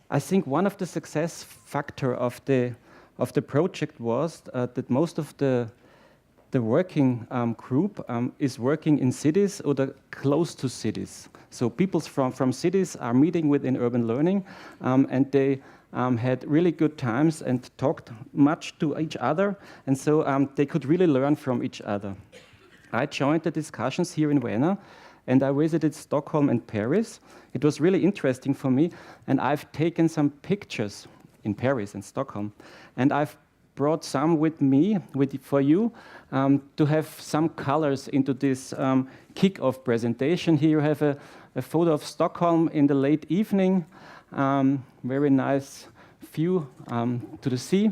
I think one of the success factor of the project was that most of the working group is working in cities or close to cities. So people from cities are meeting within urban learning, and they had really good times and talked much to each other, and so they could really learn from each other. I joined the discussions here in Vienna, and I visited Stockholm and Paris. It was really interesting for me, and I've taken some pictures in Paris and Stockholm, and I've brought some with me for you to have some colors into this kick-off presentation. Here you have a photo of Stockholm in the late evening, very nice view to the sea,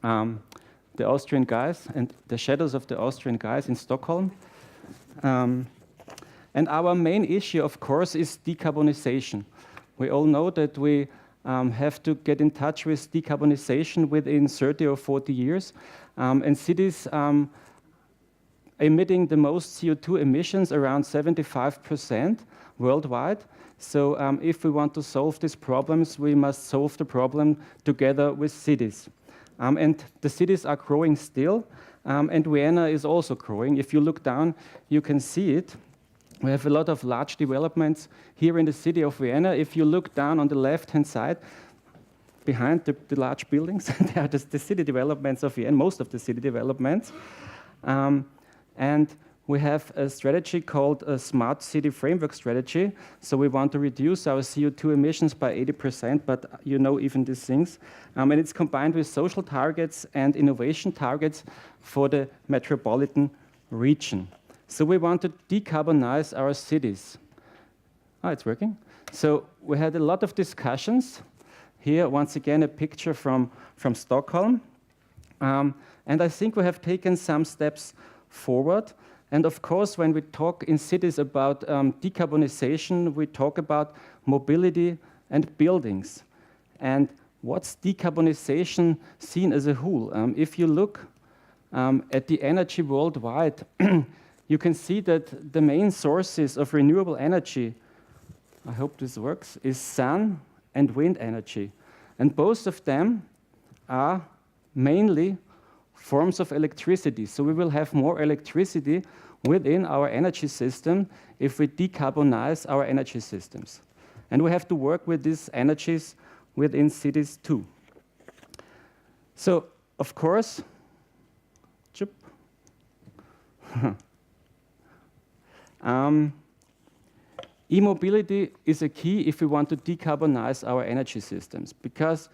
the Austrian guys and the shadows of the Austrian guys in Stockholm. And our main issue, of course, is decarbonization. We all know that we have to get in touch with decarbonization within 30 or 40 years. And cities emitting the most CO2 emissions, around 75% worldwide. So if we want to solve these problems, we must solve the problem together with cities. And the cities are growing still, and Vienna is also growing. If you look down, you can see it. We have a lot of large developments here in the city of Vienna. If you look down on the left-hand side, behind the large buildings, there are the city developments of Vienna, most of the city developments. And we have a strategy called a Smart City Framework Strategy. So we want to reduce our CO2 emissions by 80%, but you know even these things. And it's combined with social targets and innovation targets for the metropolitan region. So we want to decarbonize our cities. Oh, it's working. So we had a lot of discussions. Here, once again, a picture from Stockholm. And I think we have taken some steps forward. And of course, when we talk in cities about decarbonization, we talk about mobility and buildings. And what's decarbonization seen as a whole? If you look at the energy worldwide, you can see that the main sources of renewable energy, I hope this works, is sun and wind energy. And both of them are mainly forms of electricity. So we will have more electricity within our energy system if we decarbonize our energy systems. And we have to work with these energies within cities too. So, of course, e-mobility is a key if we want to decarbonize our energy systems, because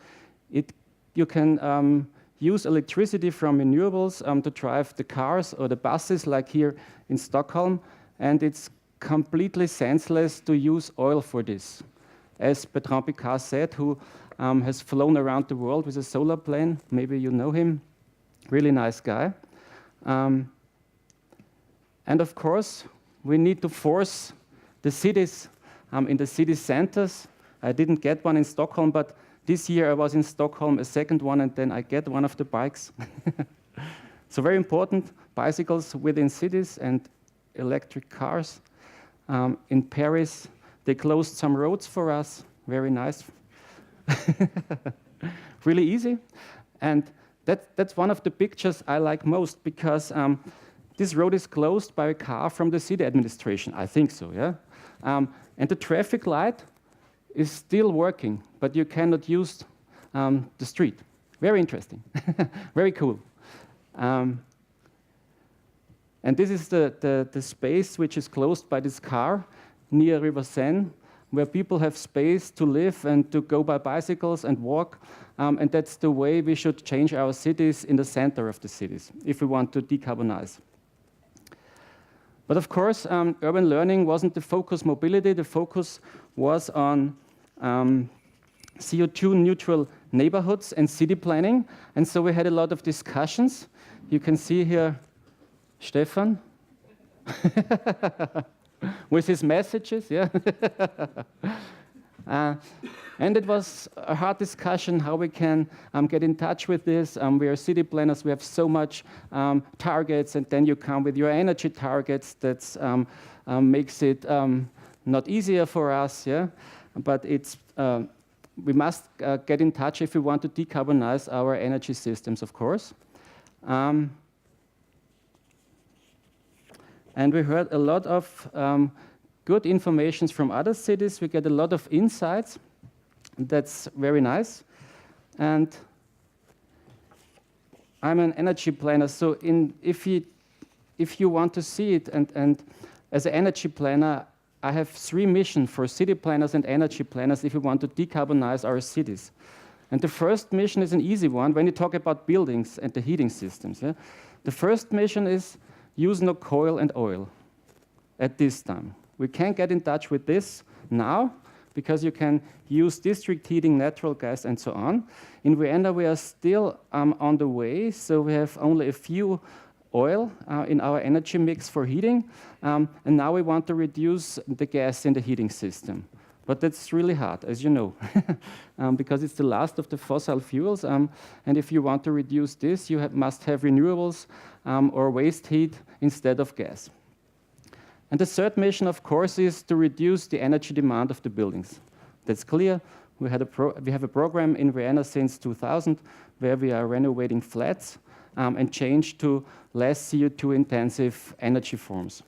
you can use electricity from renewables to drive the cars or the buses, like here in Stockholm, and it's completely senseless to use oil for this. As Bernd Vogl said, who has flown around the world with a solar plane, maybe you know him, really nice guy. And of course, we need to force the cities in the city centers. I didn't get one in Stockholm, but this year I was in Stockholm, a second one, and then I get one of the bikes. So very important, bicycles within cities and electric cars. In Paris, they closed some roads for us, very nice. Really easy. And that's one of the pictures I like most, because this road is closed by a car from the city administration, I think so, yeah? And the traffic light is still working, but you cannot use the street. Very interesting, very cool. And this is the space which is closed by this car near River Seine, where people have space to live and to go by bicycles and walk. And that's the way we should change our cities in the center of the cities, if we want to decarbonize. But of course, urban learning wasn't the focus. Mobility, the focus was on CO2 neutral neighborhoods and city planning. And so we had a lot of discussions. You can see here Stefan with his messages, yeah. And it was a hard discussion how we can get in touch with this. We are city planners, we have so much targets, and then you come with your energy targets. That makes it not easier for us, yeah? But it's we must get in touch if we want to decarbonize our energy systems, of course. And we heard a lot of good information from other cities. We get a lot of insights. That's very nice. And I'm an energy planner, so if you want to see it, and as an energy planner, I have 3 missions for city planners and energy planners if we want to decarbonize our cities. And the first mission is an easy one when you talk about buildings and the heating systems. Yeah? The first mission is use no coal and oil at this time. We can't get in touch with this now because you can use district heating, natural gas, and so on. In Vienna, we are still on the way, so we have only a few oil in our energy mix for heating, and now we want to reduce the gas in the heating system. But that's really hard, as you know, because it's the last of the fossil fuels, and if you want to reduce this, you must have renewables or waste heat instead of gas. And the third mission, of course, is to reduce the energy demand of the buildings. That's clear. We have a program in Vienna since 2000 where we are renovating flats and change to less CO2-intensive energy forms.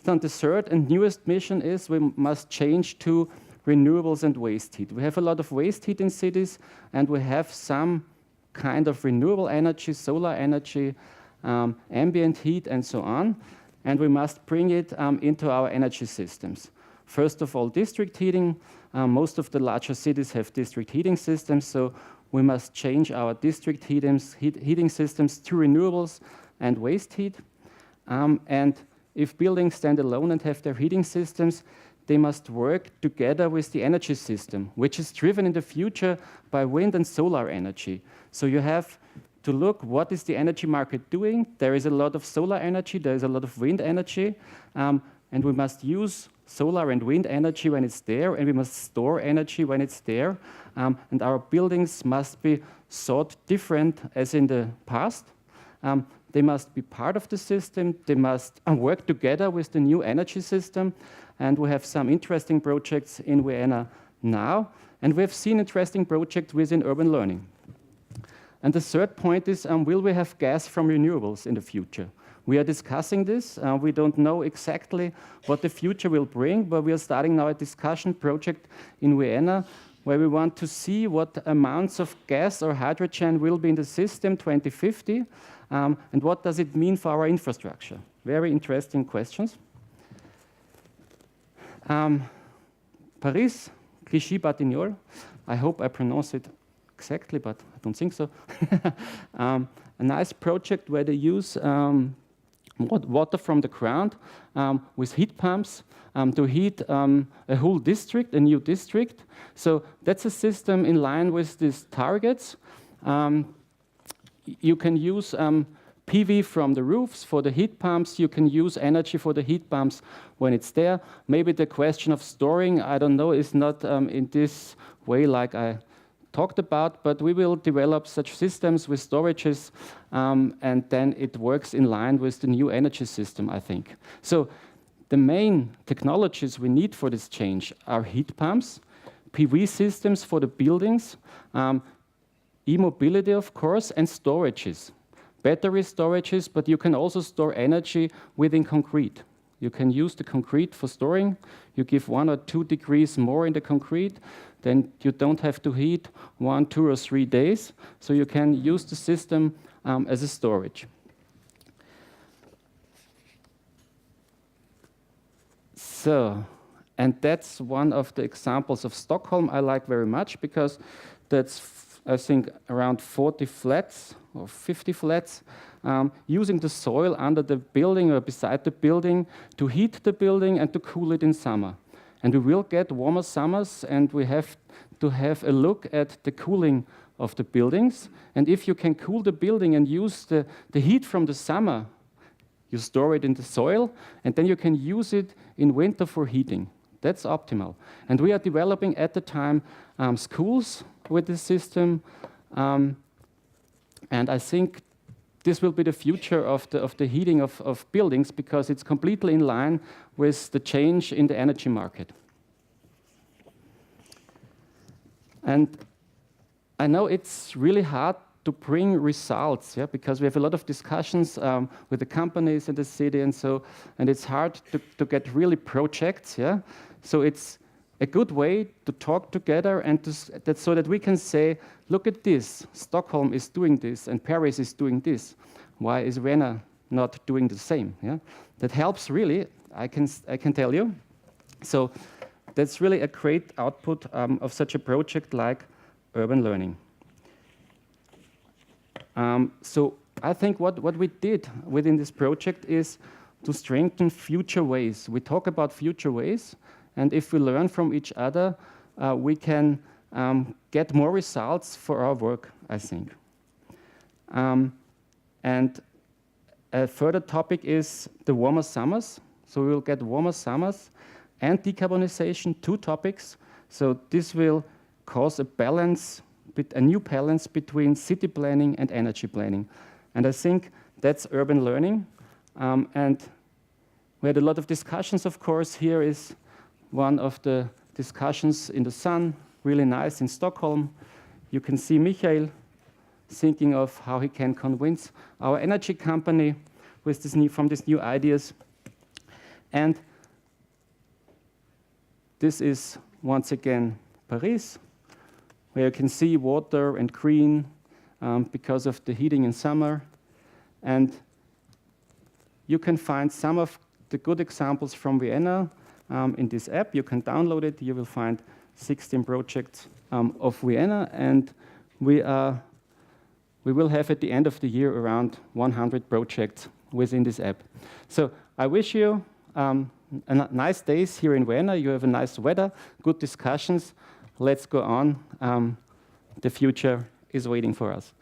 Then the third and newest mission is we must change to renewables and waste heat. We have a lot of waste heat in cities, and we have some kind of renewable energy, solar energy, ambient heat, and so on. And we must bring it into our energy systems. First of all, district heating. Most of the larger cities have district heating systems, so we must change our district heating systems to renewables and waste heat. And if buildings stand alone and have their heating systems, they must work together with the energy system, which is driven in the future by wind and solar energy. So you have to look what is the energy market doing. There is a lot of solar energy, there is a lot of wind energy, and we must use solar and wind energy when it's there, and we must store energy when it's there. And our buildings must be thought different as in the past. They must be part of the system. They must work together with the new energy system. And we have some interesting projects in Vienna now. And we have seen interesting projects within urban learning. And the third point is, will we have gas from renewables in the future? We are discussing this. We don't know exactly what the future will bring, but we are starting now a discussion project in Vienna where we want to see what amounts of gas or hydrogen will be in the system 2050, and what does it mean for our infrastructure. Very interesting questions. Paris, Clichy-Batignolles, I hope I pronounce it exactly, but I don't think so. A nice project where they use water from the ground with heat pumps to heat a whole district, a new district. So that's a system in line with these targets. You can use PV from the roofs for the heat pumps. You can use energy for the heat pumps when it's there. Maybe the question of storing, I don't know, is not in this way like I talked about, but we will develop such systems with storages, and then it works in line with the new energy system, I think. So the main technologies we need for this change are heat pumps, PV systems for the buildings, e-mobility, of course, and storages. Battery storages, but you can also store energy within concrete. You can use the concrete for storing. You give 1 or 2 degrees more in the concrete, then you don't have to heat 1, 2, or 3 days. So you can use the system as a storage. So, and that's one of the examples of Stockholm I like very much, because that's, I think, around 40 flats or 50 flats using the soil under the building or beside the building to heat the building and to cool it in summer. And we will get warmer summers, and we have to have a look at the cooling of the buildings. And if you can cool the building and use the heat from the summer, you store it in the soil, and then you can use it in winter for heating. That's optimal. And we are developing at the time schools with this system. And I think this will be the future of the heating of buildings, because it's completely in line with the change in the energy market. And I know it's really hard to bring results, yeah, because we have a lot of discussions with the companies in the city, and it's hard to get really projects, yeah. So it's a good way to talk together and so that we can say, look at this, Stockholm is doing this and Paris is doing this. Why is Vienna not doing the same? Yeah, that helps really. I can tell you. So that's really a great output of such a project like urban learning. So I think what we did within this project is to strengthen future ways. We talk about future ways, and if we learn from each other, we can get more results for our work, I think. And a further topic is the warmer summers. So we will get warmer summers and decarbonization, 2 topics. So this will cause a new balance between city planning and energy planning. And I think that's urban learning. And we had a lot of discussions, of course. Here is one of the discussions in the sun, really nice in Stockholm. You can see Michael thinking of how he can convince our energy company with from these new ideas. And this is, once again, Paris, where you can see water and green because of the heating in summer. And you can find some of the good examples from Vienna in this app. You can download it. You will find 16 projects of Vienna. And we will have at the end of the year around 100 projects within this app. So I wish you nice days here in Vienna. You have a nice weather, good discussions. Let's go on. The future is waiting for us.